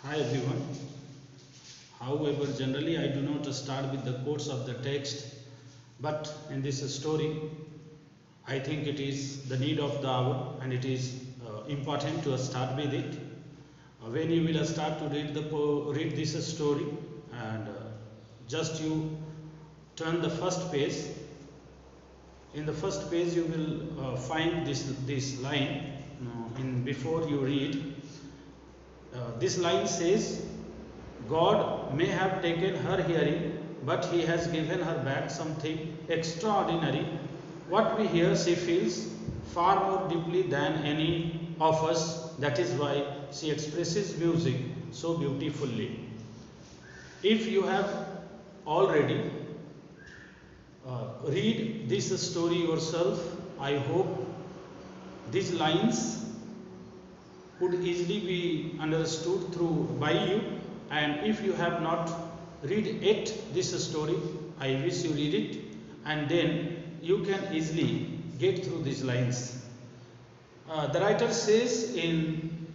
Hi everyone. However, generally I do not start with the quotes of the text, but in this story, I think it is the need of the hour and it is important to start with it. When you will start to read this story, and just you turn the first page. In the first page, you will find this line. In before you read, this line says, God may have taken her hearing, but he has given her back something extraordinary. What we hear, she feels far more deeply than any of us. That is why she expresses music so beautifully. If you have already read this story yourself, I hope these lines could easily be understood through by you, and if you have not read it this story, I wish you read it, and then you can easily get through these lines. The writer says in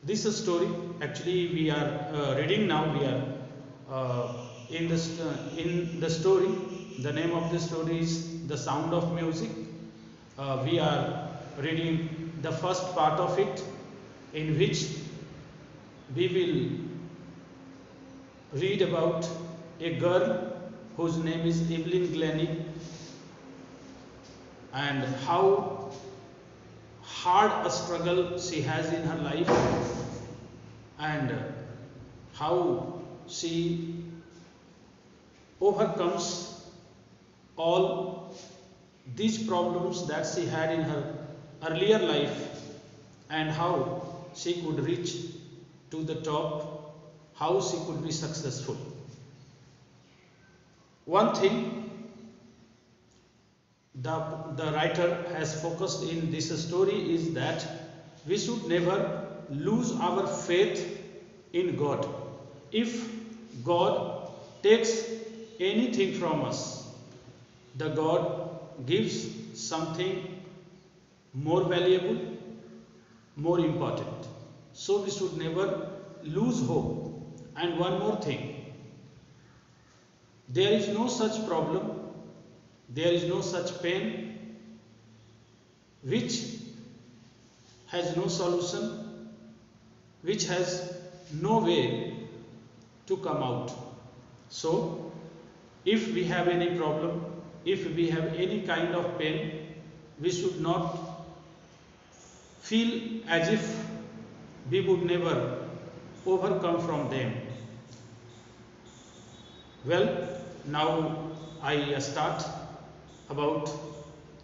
this story, actually we are reading now, we are in the story. The name of the story is The Sound of Music. We are reading the first part of it, in which we will read about a girl whose name is Evelyn Glennie, and how hard a struggle she has in her life, and how she overcomes all these problems that she had in her earlier life, and how she could reach to the top, how she could be successful. One thing the writer has focused in this story is that we should never lose our faith in God. If God takes anything from us, the God gives something more valuable, more important. So we should never lose hope. And one more thing, there is no such problem, there is no such pain which has no solution, which has no way to come out. So, if we have any problem, if we have any kind of pain, we should not feel as if we would never overcome from them. Well, now I start about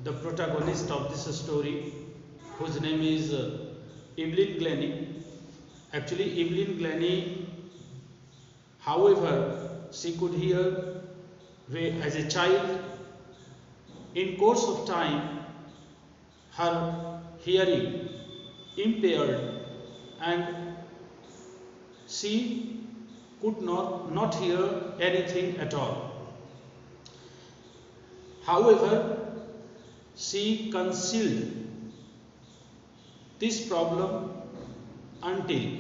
the protagonist of this story, whose name is Evelyn Glennie. Actually, Evelyn Glennie, however, she could hear as a child. In course of time, her hearing impaired, and she could not hear anything at all. However, she concealed this problem until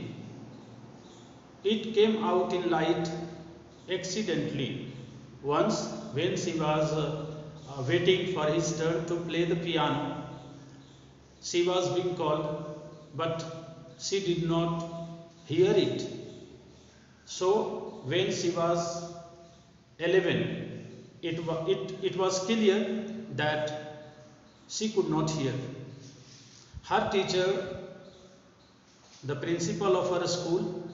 it came out in light accidentally. Once, when she was waiting for his turn to play the piano, she was being called, but she did not hear it. So, when she was 11, it was clear that she could not hear. Her teacher, the principal of her school,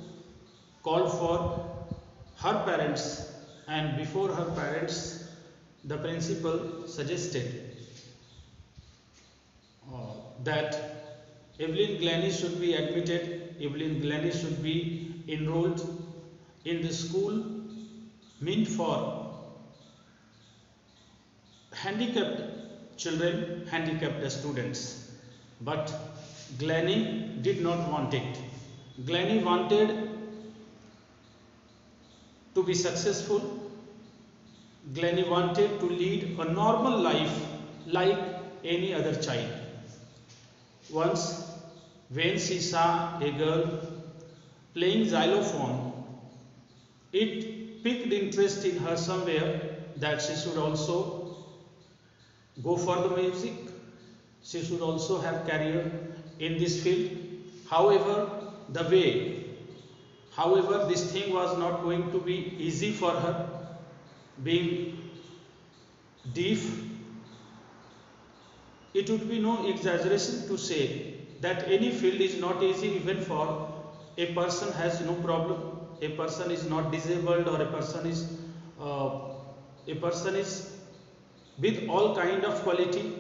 called for her parents, and before her parents, the principal suggested that Evelyn Glennie should be admitted, Evelyn Glennie should be enrolled in the school meant for handicapped children, handicapped students. But Glennie did not want it. Glennie wanted to be successful. Glennie wanted to lead a normal life like any other child. Once, when she saw a girl playing xylophone, it piqued interest in her somewhere that she should also go for the music. She should also have career in this field. However, the way, however, this thing was not going to be easy for her. Being deaf, it would be no exaggeration to say that any field is not easy, even for a person has no problem, a person is not disabled, or a person is with all kind of quality.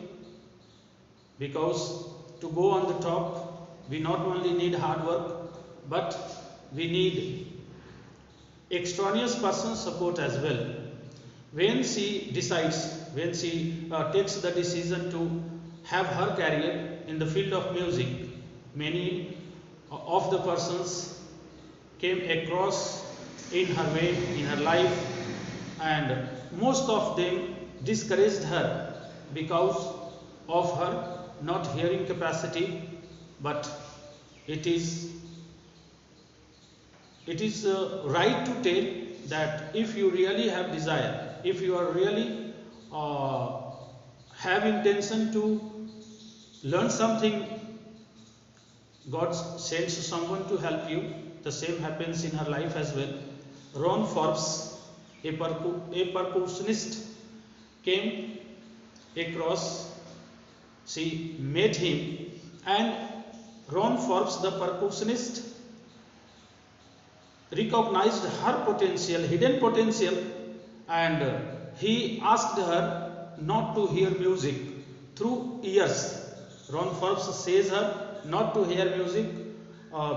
Because to go on the top, we not only need hard work, but we need extraneous person support as well. When she decides, when she takes the decision to have her career in the field of music, many of the persons came across in her way, in her life, and most of them discouraged her because of her not hearing capacity. But it is right to tell that if you really have desire, if you are really have intention to learn something, God sends someone to help you. The same happens in her life as well. Ron Forbes, a percussionist, came across, she met him, and Ron Forbes, the percussionist, recognized her potential, hidden potential, and he asked her not to hear music through ears. Ron Forbes says her not to hear music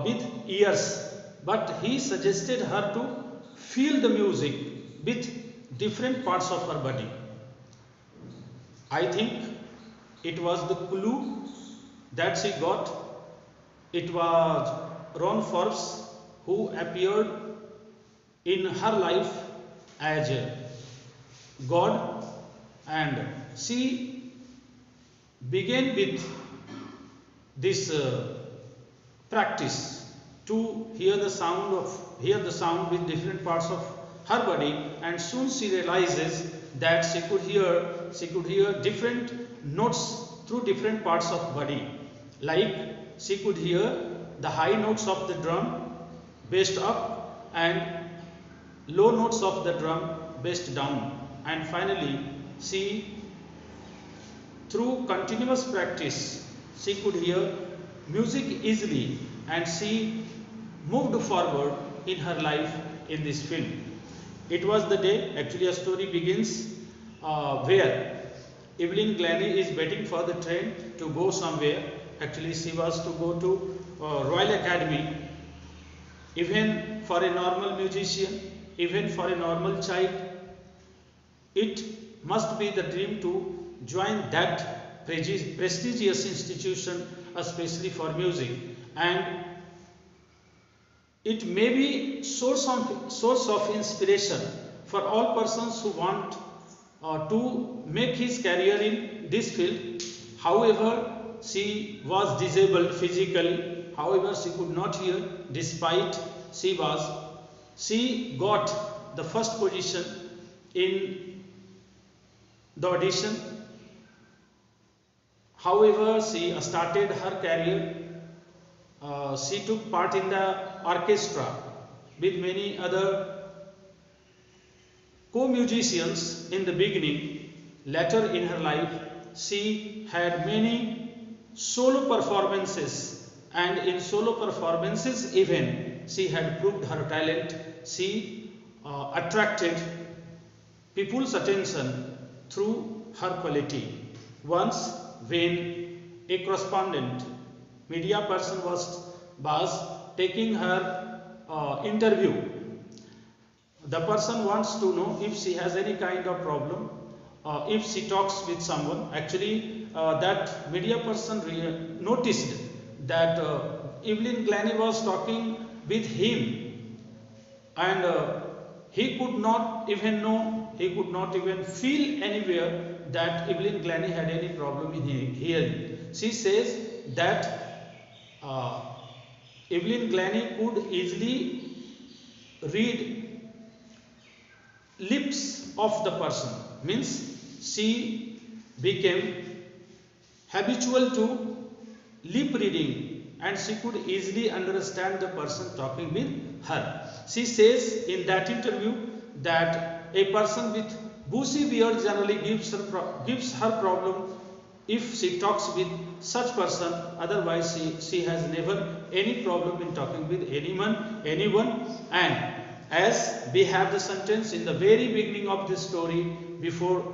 with ears, but he suggested her to feel the music with different parts of her body. I think it was the clue that she got. It was Ron Forbes who appeared in her life as God, and she began with this practice to hear the sound with different parts of her body, and soon she realizes that she could hear different notes through different parts of body. Like she could hear the high notes of the drum bassed up and low notes of the drum bassed down, and finally she, through continuous practice, she could hear music easily, and she moved forward in her life in this field. It was the day, actually a story begins where Evelyn Glennie is waiting for the train to go somewhere. Actually she was to go to Royal Academy. Even for a normal musician, even for a normal child, it must be the dream to join that prestigious institution, especially for music. And it may be source of inspiration for all persons who want to make his career in this field. However, she was disabled physically. However, she could not hear. Despite she got the first position in the audition. However, she started her career. She took part in the orchestra with many other co-musicians in the beginning. Later in her life, she had many solo performances, and in solo performances even she had proved her talent. She attracted people's attention through her quality. Once when a correspondent media person was taking her interview, the person wants to know if she has any kind of problem, if she talks with someone. Actually that media person noticed that Evelyn Glennie was talking with him, and he could not even know, he could not even feel anywhere that Evelyn Glennie had any problem in hearing. She says that Evelyn Glennie could easily read lips of the person, means she became habitual to lip reading and she could easily understand the person talking with her. She says in that interview that a person with bushy beard generally gives her problem if she talks with such person, otherwise she has never any problem in talking with anyone. And as we have the sentence in the very beginning of this story, before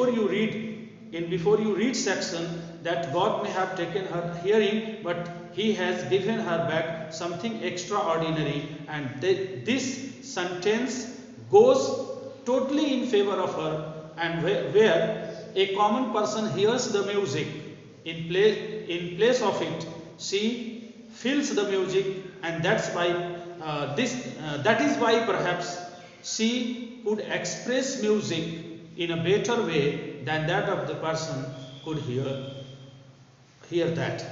you read section, that God may have taken her hearing, but he has given her back something extraordinary, and this sentence goes totally in favor of her. And where a common person hears the music, in place of it she feels the music, and that's why that is why perhaps she could express music in a better way than that of the person could hear that.